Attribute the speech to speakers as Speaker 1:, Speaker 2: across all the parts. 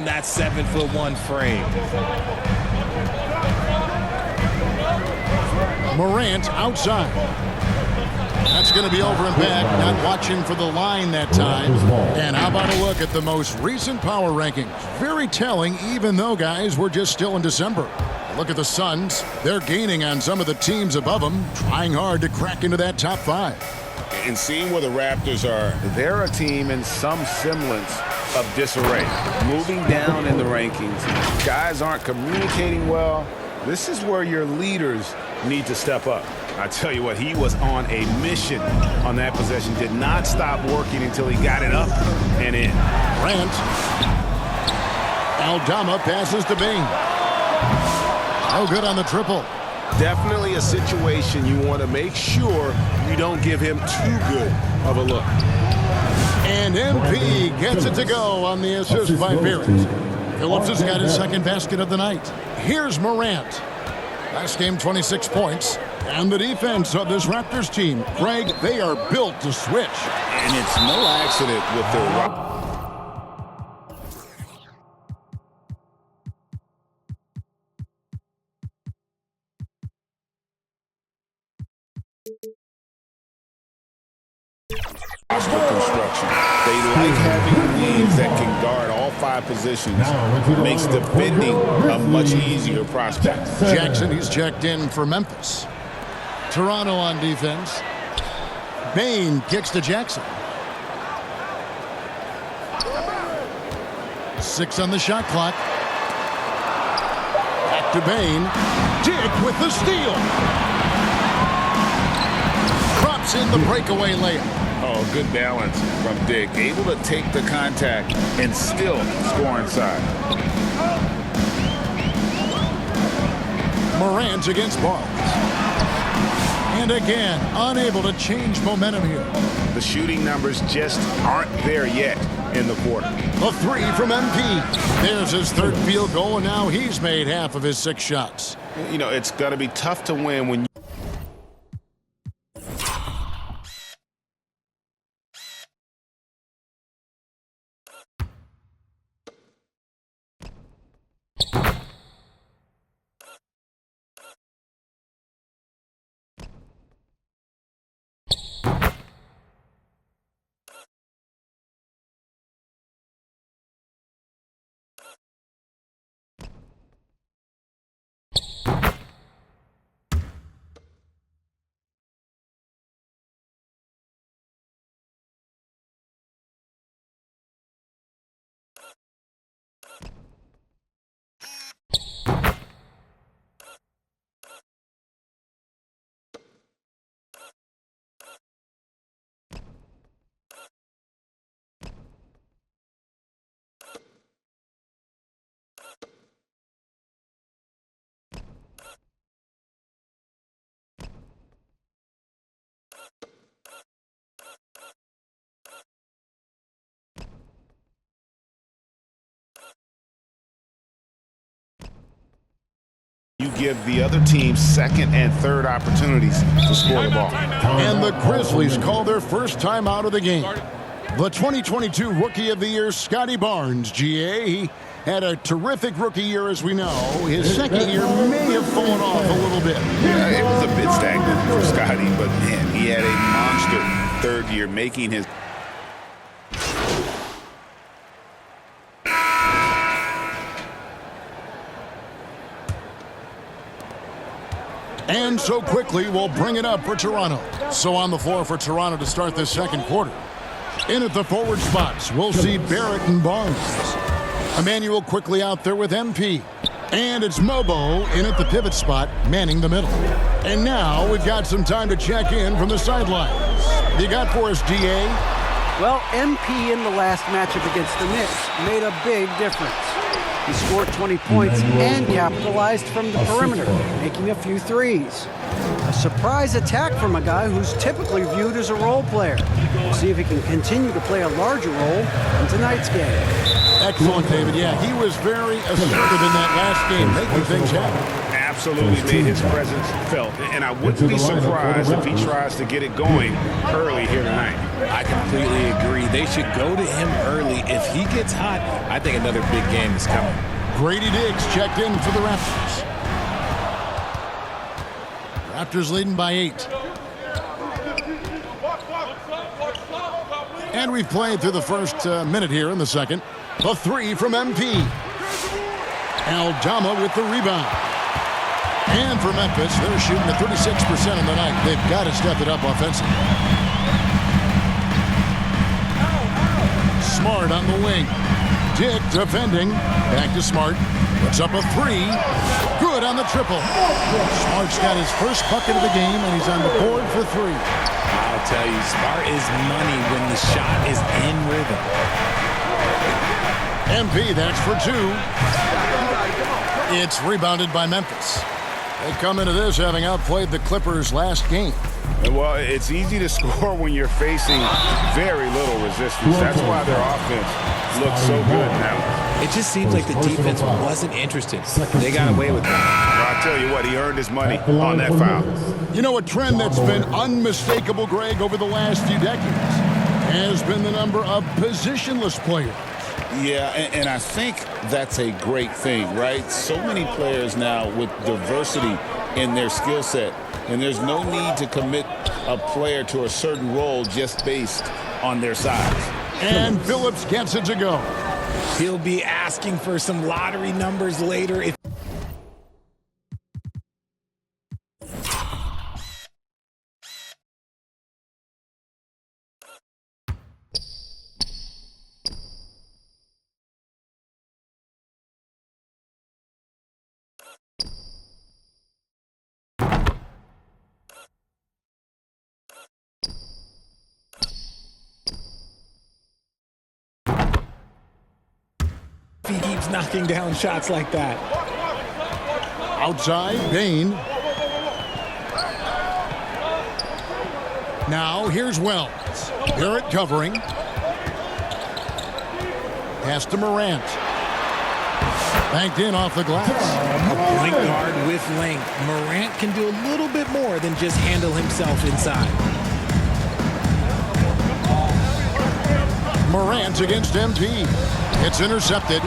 Speaker 1: That 7'1" frame.
Speaker 2: Morant outside. That's going to be over and back. Not watching for the line that time. And how about a look at the most recent power rankings? Very telling, even though, guys, we're just still in December. Look at the Suns. They're gaining on some of the teams above them, trying hard to crack into that top 5.
Speaker 3: And seeing where the Raptors are, they're a team in some semblance of disarray. Moving down in the rankings, guys aren't communicating well. This is where your leaders need to step up. I tell you what, he was on a mission on that possession. Did not stop working until he got it up and in.
Speaker 2: Grant. Aldama passes to Bain. No good on the triple.
Speaker 3: Definitely a situation you want to make sure you don't give him too good of a look.
Speaker 2: And MP gets it to go on the assist by Barrett. Phillips has got his second basket of the night. Here's Morant. Last game, 26 points. And the defense of this Raptors team, Greg, they are built to switch.
Speaker 3: And it's no accident with their... construction. They like having leads that can guard all 5 positions. Makes defending a much easier prospect.
Speaker 2: Jackson, he's checked in for Memphis. Toronto on defense. Bain kicks to Jackson. 6 on the shot clock. Back to Bain. Dick with the steal. Drops in the breakaway layup.
Speaker 3: Oh, good balance from Dick. Able to take the contact and still score inside.
Speaker 2: Morant against Barnes. And again, unable to change momentum here.
Speaker 3: The shooting numbers just aren't there yet in the quarter.
Speaker 2: A 3 from MP. There's his 3rd field goal, and now he's made half of his 6 shots.
Speaker 3: You know, it's going to be tough to win when you... You give the other team 2nd and 3rd opportunities to score the ball.
Speaker 2: And the Grizzlies call their first time out of the game. The 2022 Rookie of the Year, Scotty Barnes, GA. He had a terrific rookie year, as we know. His 2nd year may have fallen off a little bit.
Speaker 3: Yeah, it was a bit stagnant for Scotty, but man, he had a monster 3rd year, making his...
Speaker 2: And so quickly, we'll bring it up for Toronto. So on the floor for Toronto to start this 2nd quarter. In at the forward spots, we'll see Barrett and Barnes. Emmanuel quickly out there with MP. And it's Mobo in at the pivot spot, manning the middle. And now we've got some time to check in from the sidelines. You got for us, GA?
Speaker 4: Well, MP in the last matchup against the Knicks made a big difference. He scored 20 points and capitalized from the perimeter, making a few threes. A surprise attack from a guy who's typically viewed as a role player. We'll see if he can continue to play a larger role in tonight's game.
Speaker 2: Excellent, David. Yeah, he was very assertive in that last game, making things happen.
Speaker 3: absolutely made his presence felt. And I wouldn't be surprised if he tries to get it going early here tonight.
Speaker 1: I completely agree. They should go to him early. If he gets hot, I think another big game is coming.
Speaker 2: Grady Diggs checked in for the Raptors. Raptors leading by 8. And we've played through the first minute here in the second. The 3 from MP. Aldama with the rebound. And for Memphis, they're shooting at 36% on the night. They've got to step it up offensively. Smart on the wing. Dick defending. Back to Smart. Puts up a 3. Good on the triple. Smart's got his first bucket of the game, and he's on the board for 3.
Speaker 1: I'll tell you, Smart is money when the shot is in rhythm.
Speaker 2: MP, that's for 2. It's rebounded by Memphis. They come into this having outplayed the Clippers last game.
Speaker 3: Well, it's easy to score when you're facing very little resistance. That's why their offense looks so good now.
Speaker 1: It just seems like the defense wasn't interested. They got away with it.
Speaker 3: Well, I'll tell you what, he earned his money on that foul.
Speaker 2: You know, a trend that's been unmistakable, Greg, over the last few decades has been the number of positionless players.
Speaker 5: Yeah, and I think that's a great thing, right? So many players now with diversity in their skill set, and there's no need to commit a player to a certain role just based on their size.
Speaker 2: And Phillips gets it to go.
Speaker 1: He'll be asking for some lottery numbers later. He keeps knocking down shots like that.
Speaker 2: Outside, Bain. Now, here's Wells. Barrett covering. Pass to Morant. Banked in off the glass.
Speaker 1: A point guard with length. Morant can do a little bit more than just handle himself inside.
Speaker 2: Morant against MP. It's intercepted.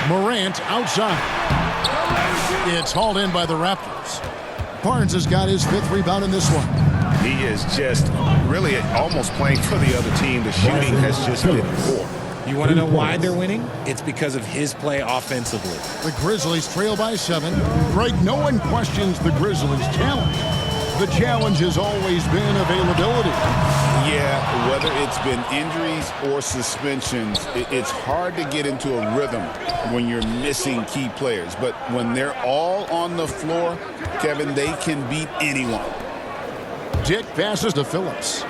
Speaker 2: Morant outside. It's hauled in by the Raptors. Barnes has got his 5th rebound in this one.
Speaker 3: He is just really almost playing for the other team. The shooting has just been poor.
Speaker 1: You want to know why they're winning? It's because of his play offensively.
Speaker 2: The Grizzlies trail by 7. Greg, no one questions the Grizzlies' talent. The challenge has always been availability.
Speaker 3: Yeah, whether it's been injuries or suspensions, it's hard to get into a rhythm when you're missing key players. But when they're all on the floor, Kevin, they can beat anyone.
Speaker 2: Dick passes to Phillips.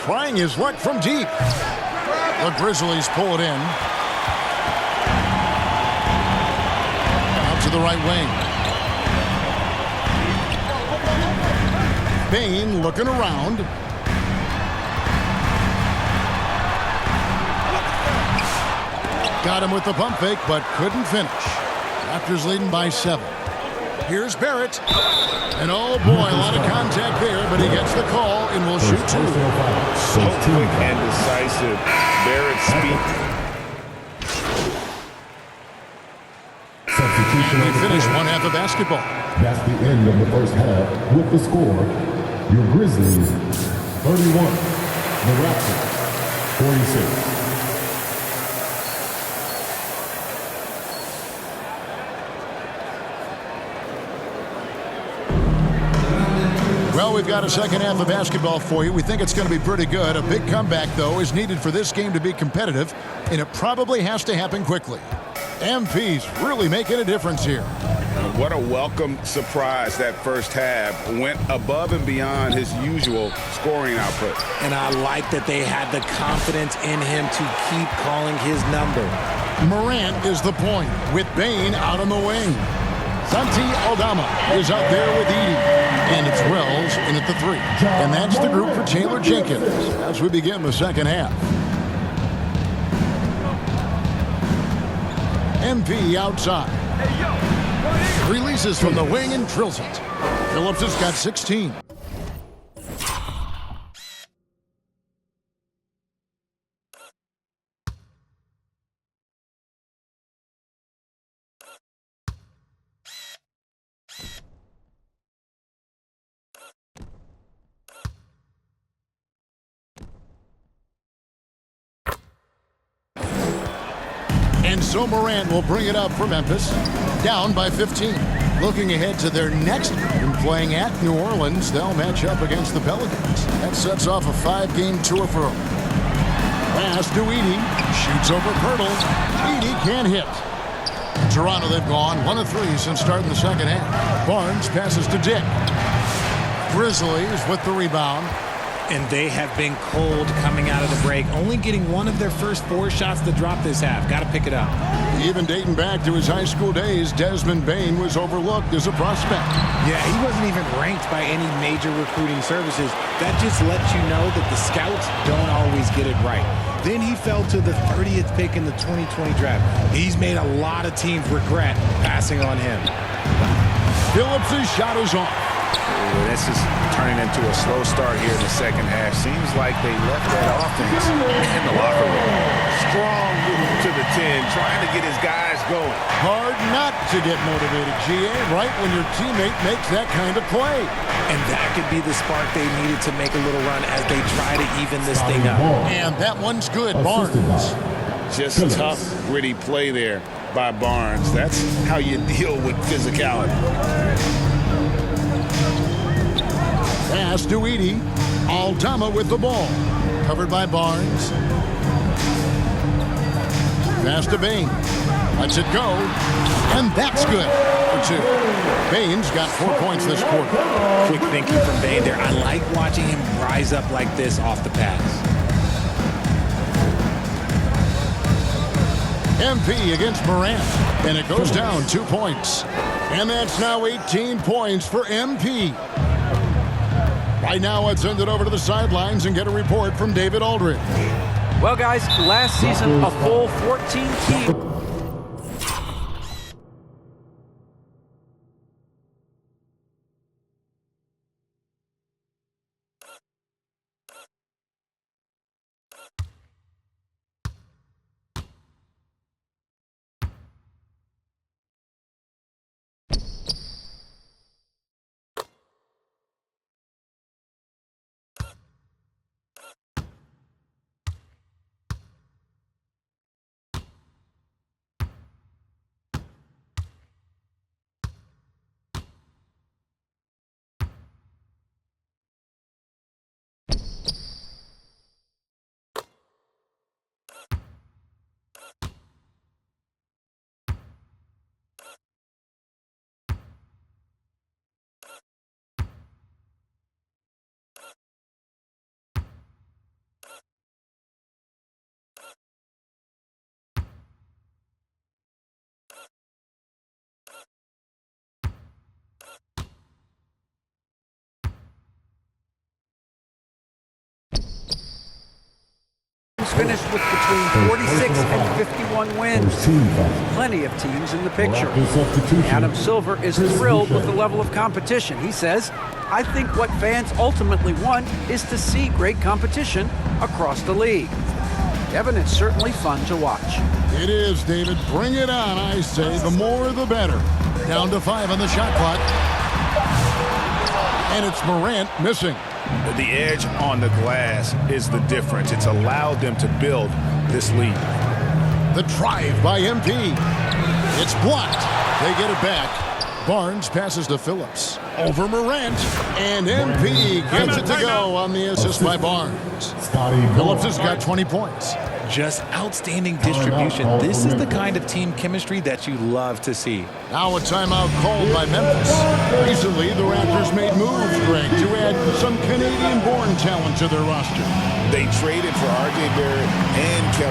Speaker 2: Trying his luck from deep. The Grizzlies pull it in. Out to the right wing. Bain looking around. Got him with the pump fake, but couldn't finish. Raptors leading by 7. Here's Barrett. And oh boy, a lot of contact there, but he gets the call and will shoot 2.
Speaker 3: So quick and decisive. Barrett's speed.
Speaker 2: We finish one half of basketball.
Speaker 6: That's the end of the first half with the score. Your Grizzlies, 31. The Raptors, 46.
Speaker 2: Well, we've got a second half of basketball for you. We think it's going to be pretty good. A big comeback, though, is needed for this game to be competitive, and it probably has to happen quickly. MP's really making a difference here.
Speaker 3: What a welcome surprise that first half. Went above and beyond his usual scoring output.
Speaker 1: And I like that they had the confidence in him to keep calling his number.
Speaker 2: Morant is the point with Bain out on the wing. Santi Aldama is out there with Edey. And it's Wells in at the 3. And that's the group for Taylor Jenkins as we begin the second half. MP outside. Releases from the wing and drills it. Phillips has got 16. And so Morant will bring it up for Memphis, down by 15. Looking ahead to their next game, playing at New Orleans, they'll match up against the Pelicans. That sets off a 5-game tour for them. Pass to Edey, shoots over Pirtle. Edey can't hit. Toronto, they've gone 1 of 3 since starting the second half. Barnes passes to Dick. Grizzlies with the rebound.
Speaker 1: And they have been cold coming out of the break, only getting 1 of their first 4 shots to drop this half. Got to pick it up.
Speaker 2: Even dating back to his high school days, Desmond Bane was overlooked as a prospect.
Speaker 1: Yeah, he wasn't even ranked by any major recruiting services. That just lets you know that the scouts don't always get it right. Then he fell to the 30th pick in the 2020 draft. He's made a lot of teams regret passing on him.
Speaker 2: Phillips' shot is off.
Speaker 3: This is turning into a slow start here in the second half. Seems like they left that offense in the locker room. Strong move to the 10, trying to get his guys going.
Speaker 2: Hard not to get motivated, GA, right when your teammate makes that kind of play.
Speaker 1: And that could be the spark they needed to make a little run as they try to even this thing up.
Speaker 2: And that one's good, Barnes.
Speaker 5: Just tough, gritty play there by Barnes. That's how you deal with physicality.
Speaker 2: Pass to Edey. Aldama with the ball. Covered by Barnes. Pass to Bane. Lets it go. And that's good for 2. Bane's got 4 points this quarter.
Speaker 1: Quick thinking from Bane there. I like watching him rise up like this off the pass.
Speaker 2: MP against Morant. And it goes down 2 points. And that's now 18 points for MP. Right now, let's send it over to the sidelines and get a report from David Aldridge.
Speaker 4: Well, guys, last season, a full 14 teams. Finished with between 46 and 51 wins. Plenty of teams in the picture. Adam Silver is thrilled with the level of competition. He says, I think what fans ultimately want is to see great competition across the league. Devin, it's certainly fun to watch.
Speaker 2: It is, David. Bring it on, I say. The more, the better. Down to 5 on the shot clock. And it's Morant missing.
Speaker 3: The edge on the glass is the difference. It's allowed them to build this lead.
Speaker 2: The drive by MP. It's blocked. They get it back. Barnes passes to Phillips. Over Morant. And MP gets it to go on the assist by Barnes. Phillips has got 20 points.
Speaker 1: Just outstanding distribution. This is the kind of team chemistry that you love to see.
Speaker 2: Now a timeout called by Memphis. Recently, the Raptors made moves, Greg, to add some Canadian-born talent to their roster.
Speaker 3: They traded for R.J. Barrett and Kelly.